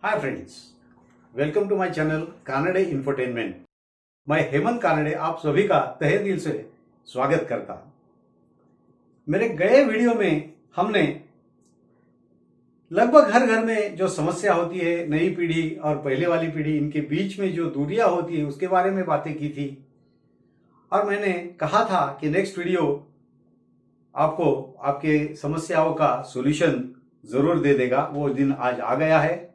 Hi friends, welcome to my channel Kanade infotainment. मैं हेमंत कानडे आप सभी का तहे दिल से स्वागत करता हूं। मेरे गए वीडियो में हमने लगभग हर घर में जो समस्या होती है, नई पीढ़ी और पहले वाली पीढ़ी, इनके बीच में जो दूरियां होती है उसके बारे में बातें की थी। और मैंने कहा था कि नेक्स्ट वीडियो आपको आपके समस्याओं का सॉल्यूशन जरूर दे देगा। वो दिन आज आ गया है।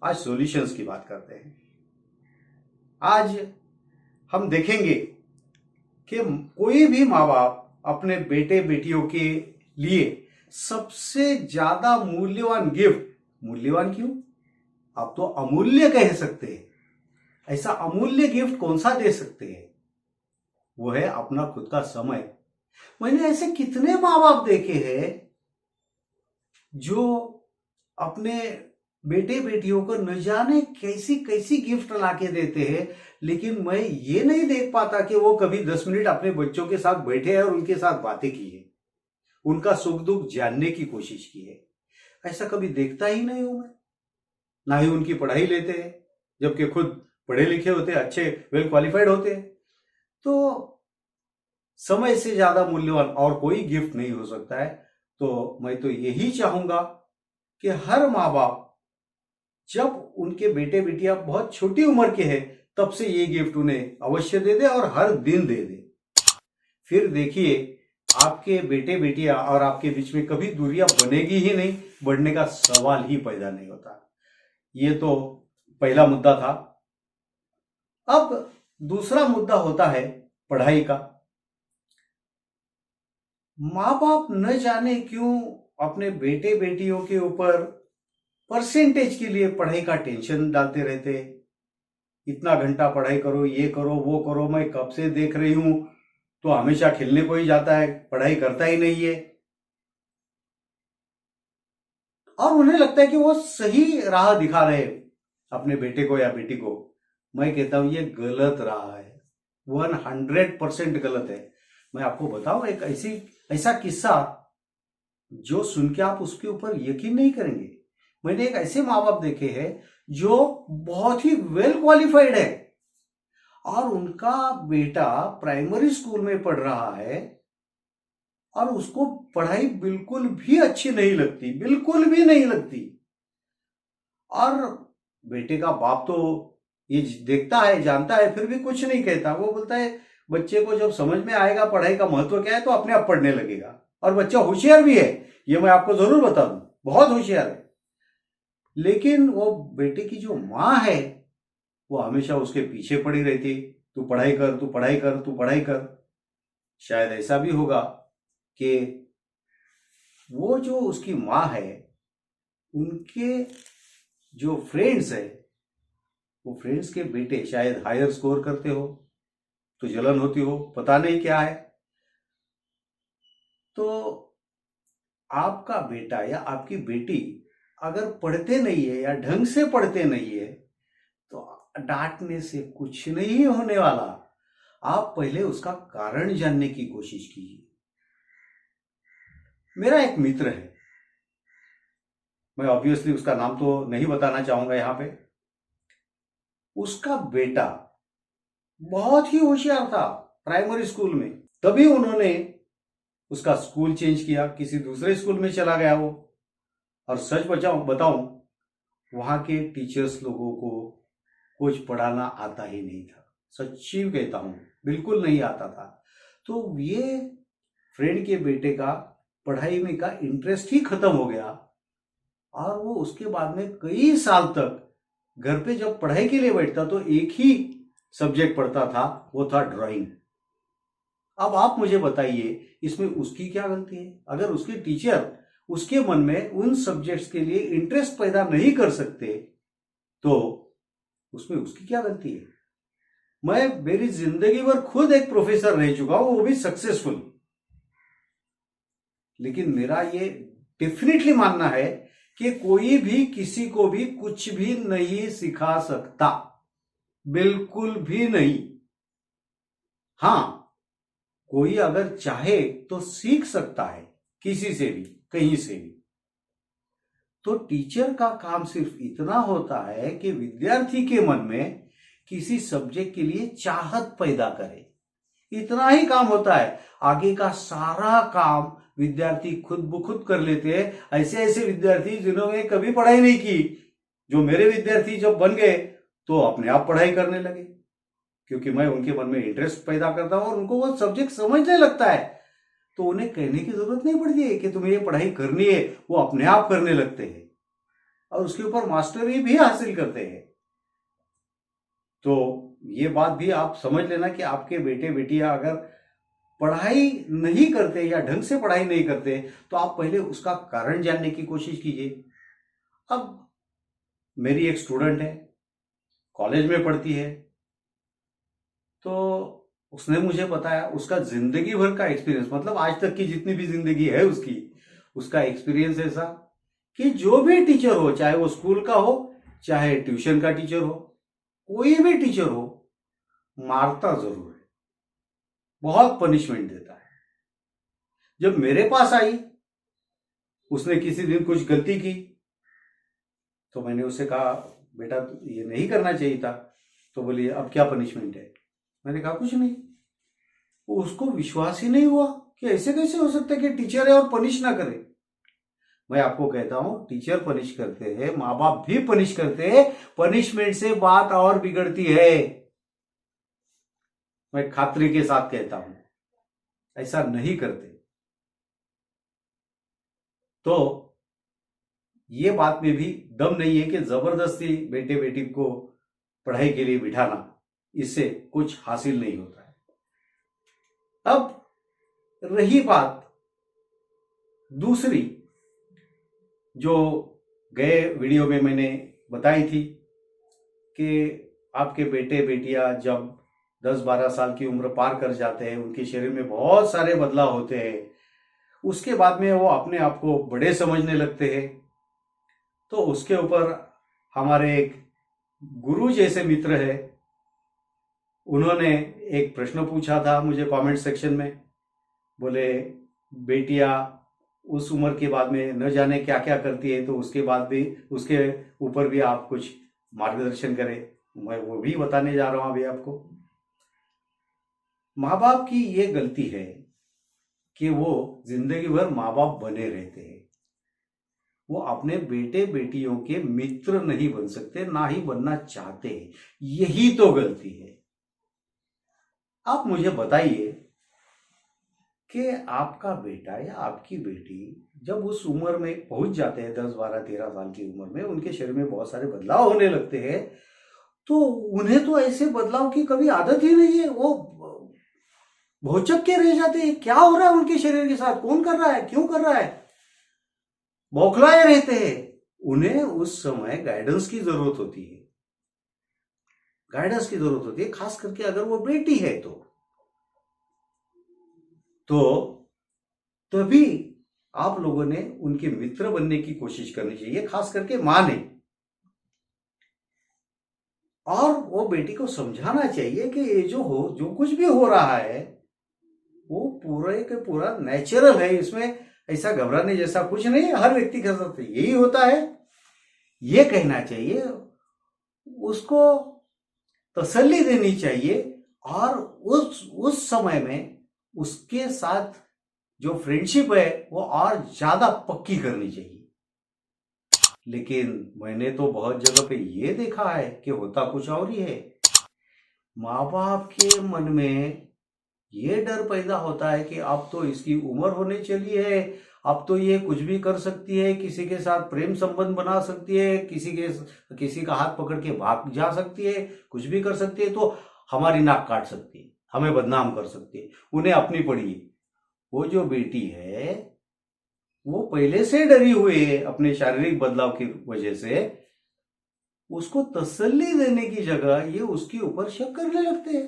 आज सॉल्यूशंस की बात करते हैं। आज हम देखेंगे कि कोई भी माँ बाप अपने बेटे बेटियों के लिए सबसे ज्यादा मूल्यवान गिफ्ट, मूल्यवान क्यों, आप तो अमूल्य कह सकते हैं, ऐसा अमूल्य गिफ्ट कौन सा दे सकते हैं? वो है अपना खुद का समय। मैंने ऐसे कितने माँ बाप देखे हैं जो अपने बेटे बेटियों को न जाने कैसी कैसी गिफ्ट लाके देते हैं, लेकिन मैं ये नहीं देख पाता कि वो कभी 10 मिनट अपने बच्चों के साथ बैठे हैं और उनके साथ बातें की है, उनका सुख दुख जानने की कोशिश की है। ऐसा कभी देखता ही नहीं हूं मैं। ना ही उनकी पढ़ाई लेते हैं, जबकि खुद पढ़े लिखे होते, अच्छे वेल क्वालिफाइड होते हैं। तो समय से ज्यादा मूल्यवान और कोई गिफ्ट नहीं हो सकता है। तो मैं तो यही चाहूंगा कि हर माँ बाप जब उनके बेटे बेटियां बहुत छोटी उम्र के हैं तब से ये गिफ्ट उन्हें अवश्य दे दे और हर दिन दे दे। फिर देखिए, आपके बेटे बेटियां और आपके बीच में कभी दूरियां बनेगी ही नहीं, बढ़ने का सवाल ही पैदा नहीं होता। ये तो पहला मुद्दा था। अब दूसरा मुद्दा होता है पढ़ाई का। माँ बाप न जाने क्यों अपने बेटे बेटियों के ऊपर परसेंटेज के लिए पढ़ाई का टेंशन डालते रहते। इतना घंटा पढ़ाई करो, ये करो, वो करो। मैं कब से देख रही हूं, तो हमेशा खेलने को ही जाता है, पढ़ाई करता ही नहीं है। और उन्हें लगता है कि वो सही राह दिखा रहे अपने बेटे को या बेटी को। मैं कहता हूं ये गलत राह है, 100% गलत है। मैं आपको बताऊं एक ऐसा किस्सा जो सुन के आप उसके ऊपर यकीन नहीं करेंगे। मैंने एक ऐसे माँ बाप देखे हैं जो बहुत ही वेल क्वालिफाइड है और उनका बेटा प्राइमरी स्कूल में पढ़ रहा है और उसको पढ़ाई बिल्कुल भी अच्छी नहीं लगती, बिल्कुल भी नहीं लगती। और बेटे का बाप तो ये देखता है, जानता है, फिर भी कुछ नहीं कहता। वो बोलता है बच्चे को जब समझ में आएगा पढ़ाई का महत्व क्या है तो अपने आप पढ़ने लगेगा। और बच्चा होशियार भी है, ये मैं आपको जरूर बता दूं, बहुत होशियार है। लेकिन वो बेटे की जो माँ है वो हमेशा उसके पीछे पड़ी रहती, तू पढ़ाई कर, तू पढ़ाई कर, तू पढ़ाई कर। शायद ऐसा भी होगा कि वो जो उसकी माँ है, उनके जो फ्रेंड्स है, वो फ्रेंड्स के बेटे शायद हायर स्कोर करते हो तो जलन होती हो, पता नहीं क्या है। तो आपका बेटा या आपकी बेटी अगर पढ़ते नहीं है या ढंग से पढ़ते नहीं है तो डांटने से कुछ नहीं होने वाला। आप पहले उसका कारण जानने की कोशिश कीजिए। मेरा एक मित्र है, मैं ऑब्वियसली उसका नाम तो नहीं बताना चाहूंगा यहां पे। उसका बेटा बहुत ही होशियार था प्राइमरी स्कूल में, तभी उन्होंने उसका स्कूल चेंज किया, किसी दूसरे स्कूल में चला गया वो। और सच बताऊं, वहां के टीचर्स लोगों को कुछ पढ़ाना आता ही नहीं था। सच्ची कहता हूं, बिल्कुल नहीं आता था। तो ये फ्रेंड के बेटे का पढ़ाई में का इंटरेस्ट ही खत्म हो गया और वो उसके बाद में कई साल तक घर पे जब पढ़ाई के लिए बैठता तो एक ही सब्जेक्ट पढ़ता था, वो था ड्राइंग। अब आप मुझे बताइए इसमें उसकी क्या गलती है? अगर उसके टीचर उसके मन में उन सब्जेक्ट्स के लिए इंटरेस्ट पैदा नहीं कर सकते तो उसमें उसकी क्या गलती है? मैं मेरी जिंदगी भर खुद एक प्रोफेसर रह चुका हूं, वो भी सक्सेसफुल। लेकिन मेरा ये डेफिनेटली मानना है कि कोई भी किसी को भी कुछ भी नहीं सिखा सकता, बिल्कुल भी नहीं। हां, कोई अगर चाहे तो सीख सकता है, किसी से भी, कहीं से भी। तो टीचर का काम सिर्फ इतना होता है कि विद्यार्थी के मन में किसी सब्जेक्ट के लिए चाहत पैदा करे, इतना ही काम होता है। आगे का सारा काम विद्यार्थी खुद ब खुद कर लेते हैं। ऐसे ऐसे विद्यार्थी जिन्होंने कभी पढ़ाई नहीं की, जो मेरे विद्यार्थी जब बन गए तो अपने आप पढ़ाई करने लगे, क्योंकि मैं उनके मन में इंटरेस्ट पैदा करता हूं और उनको वो सब्जेक्ट समझने लगता है। तो उन्हें कहने की जरूरत नहीं पड़ती है कि तुम्हें ये पढ़ाई करनी है, वो अपने आप करने लगते हैं और उसके ऊपर मास्टरी भी हासिल करते हैं। तो ये बात भी आप समझ लेना कि आपके बेटे बेटियां अगर पढ़ाई नहीं करते या ढंग से पढ़ाई नहीं करते तो आप पहले उसका कारण जानने की कोशिश कीजिए। अब मेरी एक स्टूडेंट है, कॉलेज में पढ़ती है, तो उसने मुझे बताया उसका जिंदगी भर का एक्सपीरियंस, मतलब आज तक की जितनी भी जिंदगी है उसकी, उसका एक्सपीरियंस ऐसा कि जो भी टीचर हो, चाहे वो स्कूल का हो चाहे ट्यूशन का टीचर हो, कोई भी टीचर हो, मारता जरूर है, बहुत पनिशमेंट देता है। जब मेरे पास आई, उसने किसी दिन कुछ गलती की तो मैंने उससे कहा बेटा ये नहीं करना चाहिए था। तो बोली अब क्या पनिशमेंट है? मैंने कहा कुछ नहीं। उसको विश्वास ही नहीं हुआ कि ऐसे कैसे हो सकता है कि टीचर है और पनिश ना करे। मैं आपको कहता हूं टीचर पनिश करते हैं, माँ बाप भी पनिश करते हैं, पनिशमेंट से बात और बिगड़ती है। मैं खातरी के साथ कहता हूं ऐसा नहीं करते। तो ये बात में भी दम नहीं है कि जबरदस्ती बेटे बेटी को पढ़ाई के लिए बिठाना, इससे कुछ हासिल नहीं होता है। अब रही बात दूसरी, जो गए वीडियो में मैंने बताई थी कि आपके बेटे बेटियां जब 10-12 साल की उम्र पार कर जाते हैं, उनके शरीर में बहुत सारे बदलाव होते हैं, उसके बाद में वो अपने आप को बड़े समझने लगते हैं। तो उसके ऊपर हमारे एक गुरु जैसे मित्र है, उन्होंने एक प्रश्न पूछा था मुझे कमेंट सेक्शन में। बोले बेटियां उस उम्र के बाद में न जाने क्या क्या करती है, तो उसके बाद भी उसके ऊपर भी आप कुछ मार्गदर्शन करें। मैं वो भी बताने जा रहा हूं अभी आपको। माँ बाप की ये गलती है कि वो जिंदगी भर माँ बाप बने रहते हैं, वो अपने बेटे बेटियों के मित्र नहीं बन सकते, ना ही बनना चाहते हैं। यही तो गलती है। आप मुझे बताइए कि आपका बेटा या आपकी बेटी जब उस उम्र में पहुंच जाते हैं, 10, 12, 13 साल की उम्र में, उनके शरीर में बहुत सारे बदलाव होने लगते हैं, तो उन्हें तो ऐसे बदलाव की कभी आदत ही नहीं है। वो भौचक के रह जाते हैं, क्या हो रहा है उनके शरीर के साथ, कौन कर रहा है, क्यों कर रहा है, बौखलाए रहते हैं। उन्हें उस समय गाइडेंस की जरूरत होती है, गाइडेंस की जरूरत होती है, खास करके अगर वो बेटी है तो तभी आप लोगों ने उनके मित्र बनने की कोशिश करनी चाहिए, खास करके मां ने। और वो बेटी को समझाना चाहिए कि ये जो कुछ भी हो रहा है वो पूरे के पूरा नेचुरल है, इसमें ऐसा घबराने जैसा कुछ नहीं है, हर व्यक्ति के साथ यही होता है। ये कहना चाहिए, उसको तसल्ली देनी चाहिए, और उस समय में उसके साथ जो फ्रेंडशिप है वो और ज्यादा पक्की करनी चाहिए। लेकिन मैंने तो बहुत जगह पे ये देखा है कि होता कुछ और ही है। माँ बाप के मन में ये डर पैदा होता है कि अब तो इसकी उम्र होने चली है, अब तो ये कुछ भी कर सकती है, किसी के साथ प्रेम संबंध बना सकती है, किसी का हाथ पकड़ के भाग जा सकती है, कुछ भी कर सकती है, तो हमारी नाक काट सकती है, हमें बदनाम कर सकती है, उन्हें अपनी पड़ी है। वो जो बेटी है वो पहले से डरी हुई है अपने शारीरिक बदलाव की वजह से, उसको तसल्ली देने की जगह ये उसके ऊपर शक करने लगते हैं।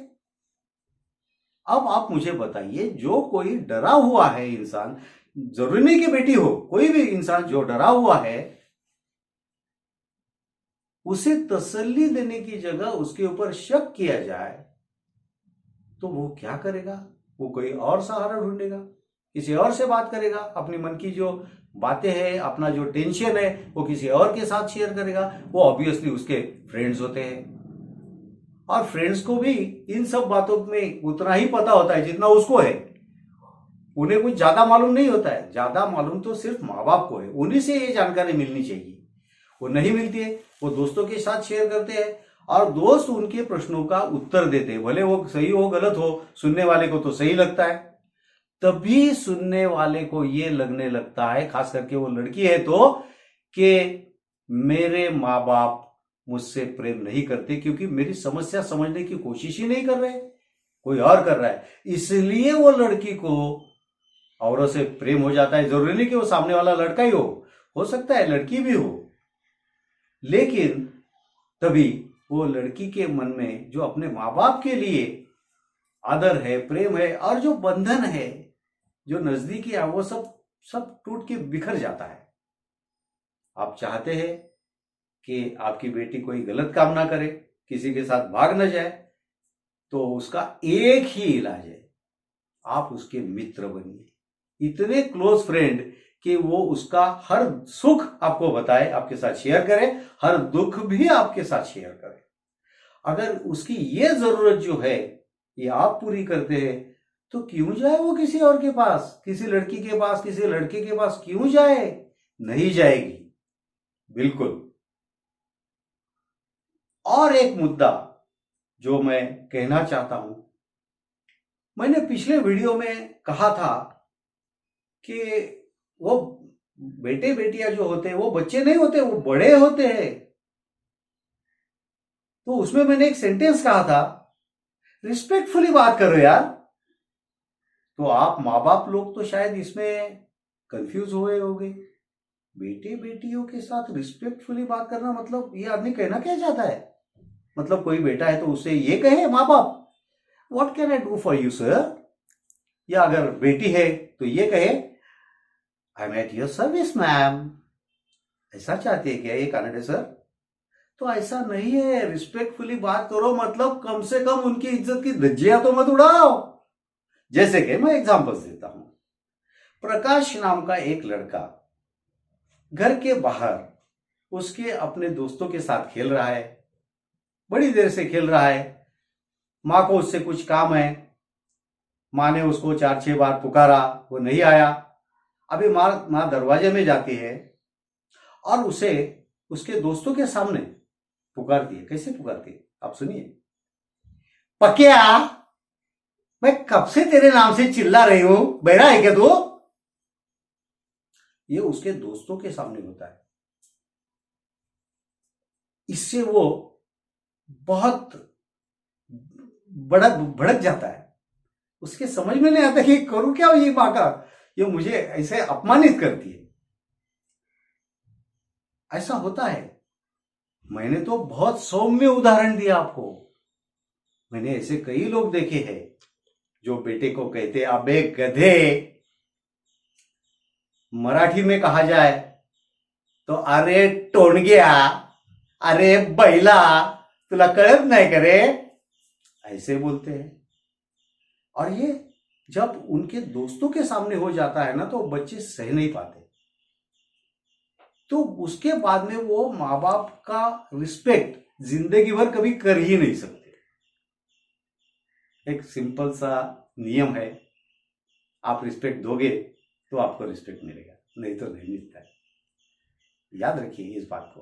अब आप मुझे बताइए, जो कोई डरा हुआ है इंसान, जरूरी नहीं कि बेटी हो, कोई भी इंसान जो डरा हुआ है, उसे तसल्ली देने की जगह उसके ऊपर शक किया जाए तो वो क्या करेगा? वो कोई और सहारा ढूंढेगा, किसी और से बात करेगा, अपने मन की जो बातें हैं, अपना जो टेंशन है वो किसी और के साथ शेयर करेगा, वो ऑब्वियसली उसके फ्रेंड्स होते हैं। और फ्रेंड्स को भी इन सब बातों में उतना ही पता होता है जितना उसको है। उन्हें कुछ ज्यादा मालूम नहीं होता है, ज्यादा मालूम तो सिर्फ माँ बाप को है, उन्हीं से ये जानकारी मिलनी चाहिए। वो नहीं मिलती है, वो दोस्तों के साथ शेयर करते हैं और दोस्त उनके प्रश्नों का उत्तर देते हैं, भले वो सही हो गलत हो, सुनने वाले को तो सही लगता है। तभी सुनने वाले को ये लगने लगता है, खास करके वो लड़की है तो, कि मेरे माँ बाप मुझसे प्रेम नहीं करते क्योंकि मेरी समस्या समझने की कोशिश ही नहीं कर रहे, कोई और कर रहा है, इसलिए वो लड़की को औरों से प्रेम हो जाता है। जरूरी नहीं कि वो सामने वाला लड़का ही हो सकता है लड़की भी हो। लेकिन तभी वो लड़की के मन में जो अपने माँ बाप के लिए आदर है, प्रेम है और जो बंधन है, जो नजदीकी है, वो सब सब टूट के बिखर जाता है। आप चाहते हैं कि आपकी बेटी कोई गलत काम ना करे, किसी के साथ भाग न जाए, तो उसका एक ही इलाज है, आप उसके मित्र बनिए, इतने क्लोज फ्रेंड कि वो उसका हर सुख आपको बताए, आपके साथ शेयर करे, हर दुख भी आपके साथ शेयर करे। अगर उसकी ये जरूरत जो है ये आप पूरी करते हैं तो क्यों जाए वो किसी और के पास, किसी लड़की के पास, किसी लड़के के पास क्यों जाए? नहीं जाएगी, बिल्कुल। और एक मुद्दा जो मैं कहना चाहता हूं, मैंने पिछले वीडियो में कहा था कि वो बेटे बेटियां जो होते हैं वो बच्चे नहीं होते, वो बड़े होते हैं। तो उसमें मैंने एक सेंटेंस कहा था, रिस्पेक्टफुली बात करो यार। तो आप माँ बाप लोग तो शायद इसमें कंफ्यूज हुए होंगे, बेटे बेटियों के साथ रिस्पेक्टफुली बात करना मतलब ये आदमी कहना क्या चाहता है? मतलब कोई बेटा है तो उसे ये कहे माँ बाप, what can I do for you sir? या अगर बेटी है तो ये कहे, I am at your service ma'am. ऐसा चाहते हैं क्या ये कनाडा सर? तो ऐसा नहीं है, रिस्पेक्टफुली बात करो, मतलब कम से कम उनकी इज्जत की धज्जियां तो मत उड़ाओ। जैसे कि मैं एग्जांपल्स देता हूं, प्रकाश नाम का एक लड़का घर के बाहर उसके अपने दोस्तों के साथ खेल रहा है, बड़ी देर से खेल रहा है। माँ को उससे कुछ काम है, माँ ने उसको 4-6 बार पुकारा, वो नहीं आया। अभी माँ दरवाजे में जाती है और उसे उसके दोस्तों के सामने पुकारती है। कैसे पुकारती है आप सुनिए, पकिया मैं कब से तेरे नाम से चिल्ला रही हूं, बहरा है क्या तू? ये उसके दोस्तों के सामने होता है। इससे वो बहुत भड़क जाता है, उसके समझ में नहीं आता कि करूं क्या ये माँ का, ये मुझे ऐसे अपमानित करती है। ऐसा होता है। मैंने तो बहुत सौम्य उदाहरण दिया आपको। मैंने ऐसे कई लोग देखे हैं जो बेटे को कहते अबे गधे, मराठी में कहा जाए तो अरे टोणग्या, अरे बैला, तुला कळत नाही का रे, ऐसे बोलते हैं। और ये जब उनके दोस्तों के सामने हो जाता है ना तो बच्चे सह नहीं पाते, तो उसके बाद में वो माँ बाप का रिस्पेक्ट जिंदगी भर कभी कर ही नहीं सकते। एक सिंपल सा नियम है, आप रिस्पेक्ट दोगे तो आपको रिस्पेक्ट मिलेगा, नहीं तो नहीं मिलता है। याद रखिए इस बात को।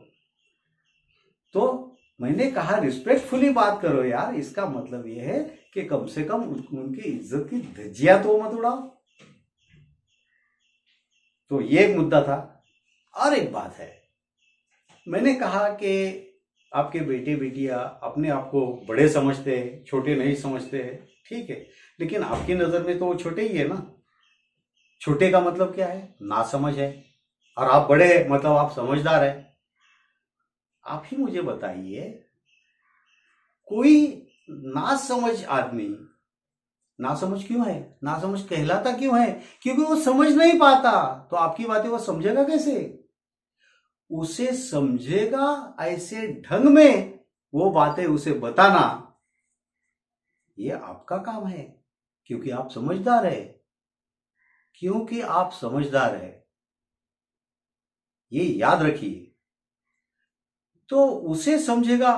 तो मैंने कहा रिस्पेक्टफुली बात करो यार, इसका मतलब यह है कि कम से कम उनकी इज्जत की धज्जियां तो मत उड़ाओ। तो ये एक मुद्दा था। और एक बात है, मैंने कहा कि आपके बेटे बेटियां अपने आप को बड़े समझते हैं, छोटे नहीं समझते हैं, ठीक है, लेकिन आपकी नजर में तो वो छोटे ही है ना। छोटे का मतलब क्या है? नासमझ है। और आप बड़े हैं मतलब आप समझदार है। आप ही मुझे बताइए, कोई नासमझ आदमी नासमझ क्यों है? नासमझ कहलाता क्यों है? क्योंकि वो समझ नहीं पाता। तो आपकी बातें वो समझेगा कैसे? उसे समझेगा ऐसे ढंग में वो बातें उसे बताना, ये आपका काम है, क्योंकि आप समझदार है। क्योंकि आप समझदार है ये याद रखिए। तो उसे समझेगा,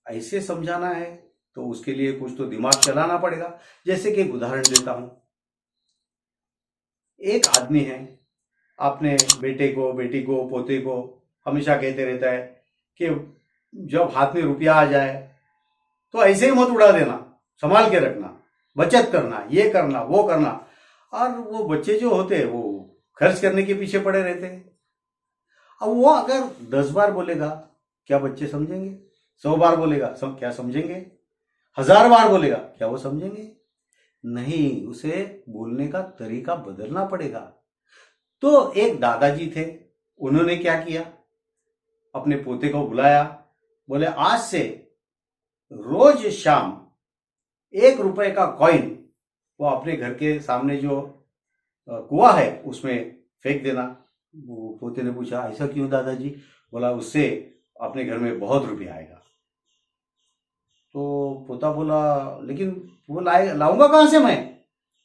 ऐसे समझाना है तो उसके लिए कुछ तो दिमाग चलाना पड़ेगा। जैसे कि एक उदाहरण देता हूं। एक आदमी है, अपने बेटे को, बेटी को, पोते को हमेशा कहते रहता है कि जब हाथ में रुपया आ जाए तो ऐसे ही मत उड़ा देना, संभाल के रखना, बचत करना, ये करना, वो करना। और वो बच्चे जो होते हैं वो खर्च करने के पीछे पड़े रहते हैं। अब वो अगर 10 बार बोलेगा, क्या बच्चे समझेंगे? 100 बार बोलेगा, क्या समझेंगे? 1000 बार बोलेगा, क्या वो समझेंगे? नहीं, उसे बोलने का तरीका बदलना पड़ेगा। तो एक दादाजी थे, उन्होंने क्या किया, अपने पोते को बुलाया, बोले आज से रोज शाम 1 रुपए का कॉइन वो अपने घर के सामने जो कुआं है उसमें फेंक देना। वो पोते ने पूछा ऐसा क्यों दादाजी? बोला उससे अपने घर में बहुत रुपया आएगा। तो पोता बोला लेकिन वो लाऊंगा कहां से मैं?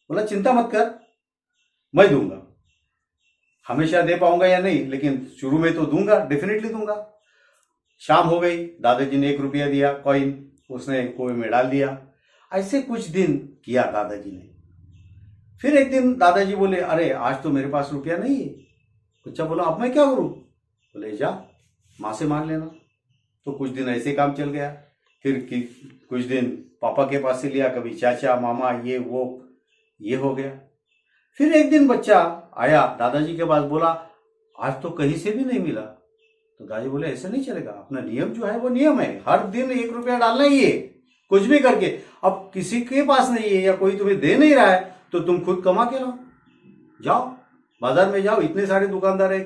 बोला चिंता मत कर, मैं दूंगा। हमेशा दे पाऊंगा या नहीं, लेकिन शुरू में तो दूंगा, डेफिनेटली दूंगा। शाम हो गई, दादाजी ने 1 रुपया दिया कॉइन, उसने कुएं में डाल दिया। ऐसे कुछ दिन किया दादाजी ने। फिर एक दिन दादाजी बोले अरे आज तो मेरे पास रुपया नहीं है। बच्चा बोला अब मैं क्या करूं? बोले जा माँ से मांग लेना। तो कुछ दिन ऐसे काम चल गया। फिर कुछ दिन पापा के पास से लिया, कभी चाचा, मामा, ये वो, ये हो गया। फिर एक दिन बच्चा आया दादाजी के पास, बोला आज तो कहीं से भी नहीं मिला। तो दादाजी बोले ऐसे नहीं चलेगा, अपना नियम जो है वो नियम है, हर दिन 1 रुपया डालना ही है, कुछ भी करके। अब किसी के पास नहीं है या कोई तुम्हें दे नहीं रहा है तो तुम खुद कमा के लाओ। जाओ बाजार में जाओ, इतने सारे दुकानदार है,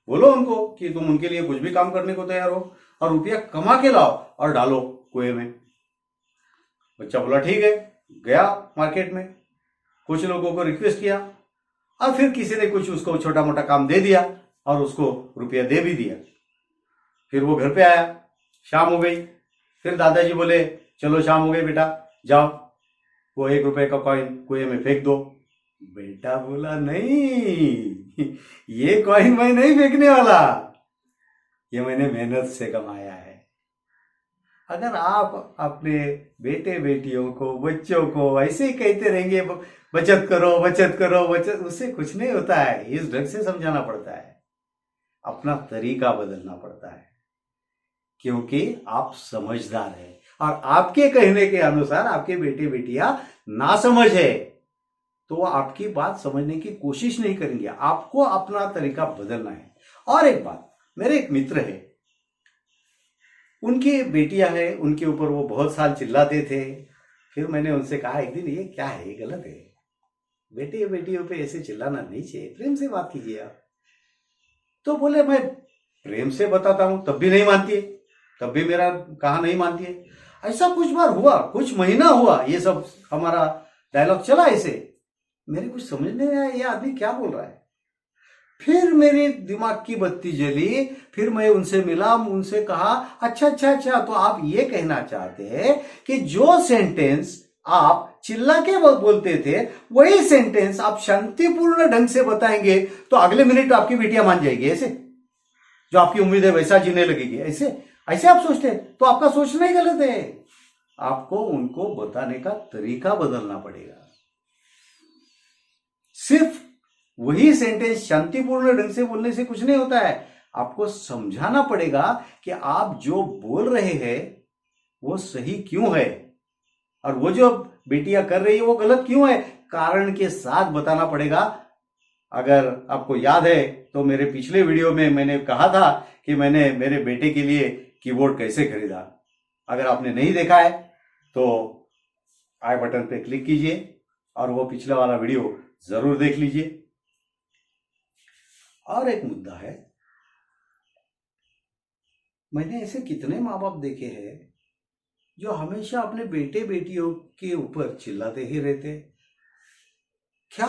बोलो उनको कि तुम उनके लिए कुछ भी काम करने को तैयार हो और रुपया कमा के लाओ और डालो कुएं में। बच्चा बोला ठीक है, गया मार्केट में, कुछ लोगों को रिक्वेस्ट किया और फिर किसी ने कुछ उसको छोटा मोटा काम दे दिया और उसको रुपया दे भी दिया। फिर वो घर पे आया, शाम हो गई। फिर दादाजी बोले चलो शाम हो गई बेटा, जाओ वो 1 रुपए का कॉइन कुएं में फेंक दो। बेटा बोला नहीं, ये कॉइन मैं नहीं फेंकने वाला, ये मैंने मेहनत से कमाया है। अगर आप अपने बेटे बेटियों को, बच्चों को ऐसे ही कहते रहेंगे बचत करो बचत करो बचत, उससे कुछ नहीं होता है। इस ढंग से समझाना पड़ता है, अपना तरीका बदलना पड़ता है, क्योंकि आप समझदार हैं और आपके कहने के अनुसार आपके बेटे बेटियां ना समझ है तो वो आपकी बात समझने की कोशिश नहीं करेंगे। आपको अपना तरीका बदलना है। और एक बात, मेरे एक मित्र है, उनकी बेटियां हैं, उनके ऊपर वो बहुत साल चिल्लाते थे। फिर मैंने उनसे कहा एक दिन ये क्या है, ये गलत है, बेटे बेटियों पे ऐसे चिल्लाना नहीं चाहिए, प्रेम से बात कीजिए आप। तो बोले मैं प्रेम से बताता हूं तब भी नहीं मानती है, तब भी मेरा कहा नहीं मानती है। ऐसा कुछ बार हुआ, कुछ महीना हुआ, ये सब हमारा डायलॉग चला ऐसे। मेरे कुछ समझ नहीं आया ये आदमी क्या बोल रहा है। फिर मेरे दिमाग की बत्ती जली, फिर मैं उनसे मिला, उनसे कहा अच्छा अच्छा अच्छा, तो आप ये कहना चाहते हैं कि जो सेंटेंस आप चिल्ला के बोलते थे वही सेंटेंस आप शांतिपूर्ण ढंग से बताएंगे तो अगले मिनट आपकी बेटियां मान जाएगी, ऐसे जो आपकी उम्मीद है वैसा जीने लगेगी, ऐसे ऐसे आप सोचते हैं तो आपका सोचना ही गलत है। आपको उनको बताने का तरीका बदलना पड़ेगा। सिर्फ वही सेंटेंस शांतिपूर्ण ढंग से बोलने से कुछ नहीं होता है, आपको समझाना पड़ेगा कि आप जो बोल रहे हैं वो सही क्यों है और वो जो बेटियां कर रही है वो गलत क्यों है, कारण के साथ बताना पड़ेगा। अगर आपको याद है तो मेरे पिछले वीडियो में मैंने कहा था कि मैंने मेरे बेटे के लिए कीबोर्ड कैसे खरीदा। अगर आपने नहीं देखा है तो आई बटन पे क्लिक कीजिए और वो पिछला वाला वीडियो जरूर देख लीजिए। और एक मुद्दा है, मैंने ऐसे कितने माँ बाप देखे हैं जो हमेशा अपने बेटे बेटियों के ऊपर चिल्लाते ही रहते। क्या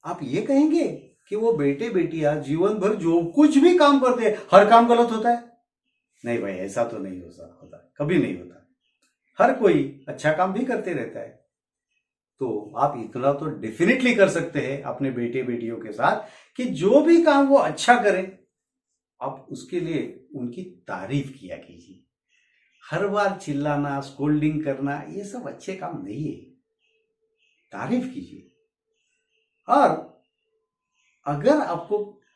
आप ये कहेंगे कि वो बेटे बेटियां जीवन भर जो कुछ भी काम करते हैं हर काम गलत होता है? नहीं भाई, ऐसा तो नहीं होता, कभी नहीं होता। हर कोई अच्छा काम भी करते रहता है। तो आप इतना तो डेफिनेटली कर सकते हैं अपने बेटे बेटियों के साथ कि जो भी काम वो अच्छा करें, आप उसके लिए उनकी तारीफ किया कीजिए। हर बार चिल्लाना, स्कोल्डिंग करना, ये सब अच्छे काम नहीं है। तारीफ कीजिए। और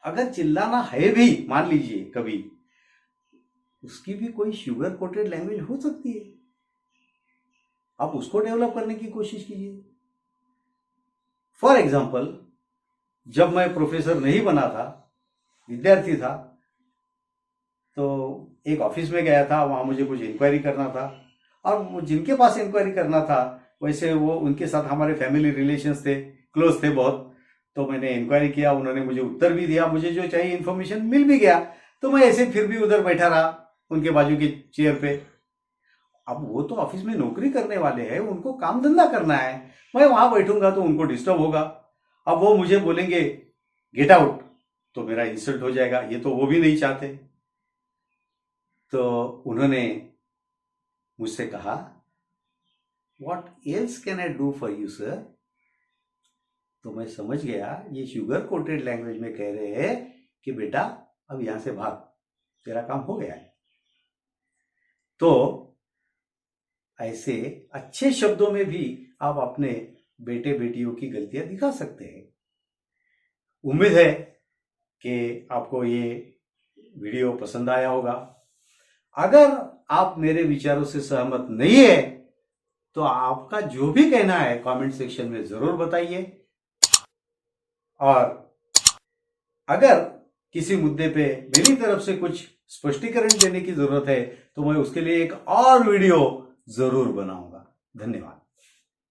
अगर चिल्लाना है भी, मान लीजिए कभी, उसकी भी कोई शुगर कोटेड लैंग्वेज हो सकती है, आप उसको डेवलप करने की कोशिश कीजिए। फॉर एग्जाम्पल, जब मैं प्रोफेसर नहीं बना था, विद्यार्थी था, तो एक ऑफिस में गया था, वहां मुझे कुछ इंक्वायरी करना था, और वो जिनके पास इंक्वायरी करना था वैसे वो उनके साथ हमारे फैमिली रिलेशंस थे, क्लोज थे बहुत। तो मैंने इंक्वायरी किया, उन्होंने मुझे उत्तर भी दिया, मुझे जो चाहिए इन्फॉर्मेशन मिल भी गया। तो मैं ऐसे फिर भी उधर बैठा रहा उनके बाजू की चेयर पे। अब वो तो ऑफिस में नौकरी करने वाले हैं, उनको काम धंधा करना है, मैं वहां बैठूंगा तो उनको डिस्टर्ब होगा। अब वो मुझे बोलेंगे गेट आउट, तो मेरा इंसल्ट हो जाएगा, ये तो वो भी नहीं चाहते। तो उन्होंने मुझसे कहा, what else can I do for you sir? तो मैं समझ गया ये शुगर कोटेड लैंग्वेज में कह रहे हैं कि बेटा अब यहां से भाग, तेरा काम हो गया है। तो ऐसे अच्छे शब्दों में भी आप अपने बेटे बेटियों की गलतियां दिखा सकते हैं। उम्मीद है कि आपको ये वीडियो पसंद आया होगा। अगर आप मेरे विचारों से सहमत नहीं है तो आपका जो भी कहना है कमेंट सेक्शन में जरूर बताइए। और अगर किसी मुद्दे पे मेरी तरफ से कुछ स्पष्टीकरण देने की जरूरत है तो मैं उसके लिए एक और वीडियो जरूर बनाऊंगा। धन्यवाद।